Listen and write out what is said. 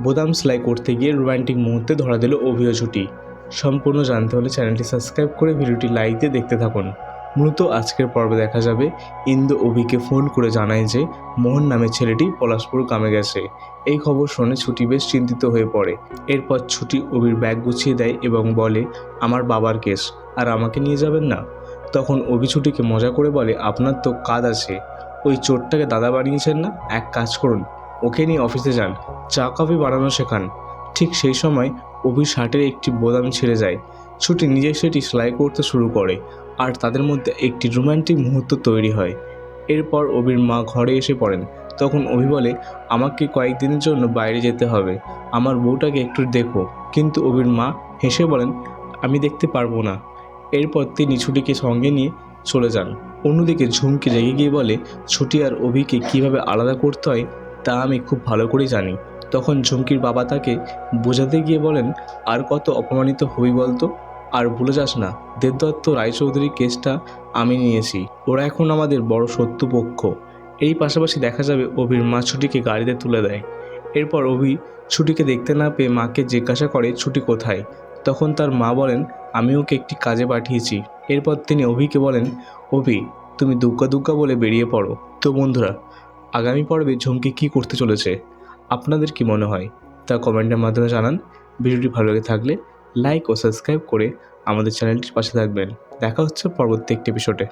বোতাম সেলাই করতে গিয়ে রোমান্টিক মুহূর্তে ধরা দিল অভি ও ছুটি। সম্পূর্ণ জানতে হলে চ্যানেলটি সাবস্ক্রাইব করে ভিডিওটি লাইক দিয়ে দেখতে থাকুন। মূলত আজকের পর্বে দেখা যাবে ইন্দু অভিকে ফোন করে জানায় যে মোহন নামের ছেলেটি পলাশপুর গ্রামে গেছে। এই খবর শুনে ছুটি বেশ চিন্তিত হয়ে পড়ে। এরপর ছুটি অভির ব্যাগ গুছিয়ে দেয় এবং বলে, আমার বাবার কেস, আর আমাকে নিয়ে যাবেন না? তখন অভি ছুটিকে মজা করে বলে, আপনার তো কাজ আছে, ওই চোরটাকে দাদা বানিয়েছেন না, এক কাজ করুন, ওকে নিয়ে অফিসে যান, চা কফি বানানো শেখান। ঠিক সেই সময় অভির শার্টের একটি বোতাম ছিঁড়ে যায়। ছুটি নিজে সেটি সেলাই করতে শুরু করে, আর তাদের মধ্যে একটি রোমান্টিক মুহূর্ত তৈরি হয়। এরপর অভির মা ঘরে এসে পড়েন। তখন অভি বলে, আমাকে কয়েকদিনের জন্য বাইরে যেতে হবে, আমার বউটাকে একটু দেখো। কিন্তু অভির মা হেসে বলেন, আমি দেখতে পারবো না। এরপর তিনি ছুটিকে সঙ্গে নিয়ে চলে যান। অন্যদিকে ঝুমকি রেগে গিয়ে বলে, ছুটি আর অভিকে কীভাবে আলাদা করতে হয় তা আমি খুব ভালো করেই জানি। তখন ঝুমকির বাবা তাকে বোঝাতে গিয়ে বলেন, আর কত অপমানিত হবি বলতো, আর ভুলে যাস না দেবদত্ত রায়চৌধুরী কেসটা আমি নিয়েছি, ওরা এখন আমাদের বড় শত্রুপক্ষ। এই পাশাপাশি দেখা যাবে অভির মা ছুটিকে গাড়িতে তুলে দেয়। এরপর অভি ছুটিকে দেখতে না পেয়ে মাকে জিজ্ঞাসা করে ছুটি কোথায়। তখন তার মা বলেন, আমি ওকে একটি কাজে পাঠিয়েছি। এরপর তিনি অভিকে বলেন, অভি তুমি দুগ্গা দুগ্গা বলে বেরিয়ে পড়ো। তো বন্ধুরা, আগামী পর্বে ঝুমকি কী করতে চলেছে আপনাদের কি মনে হয় তা কমেন্টের মাধ্যমে জানান। ভিডিওটি ভালো লেগে থাকলে লাইক ও সাবস্ক্রাইব করে আমাদের চ্যানেলটির পাশে থাকবেন। দেখা হচ্ছে পরবর্তী একটি এপিসোডে।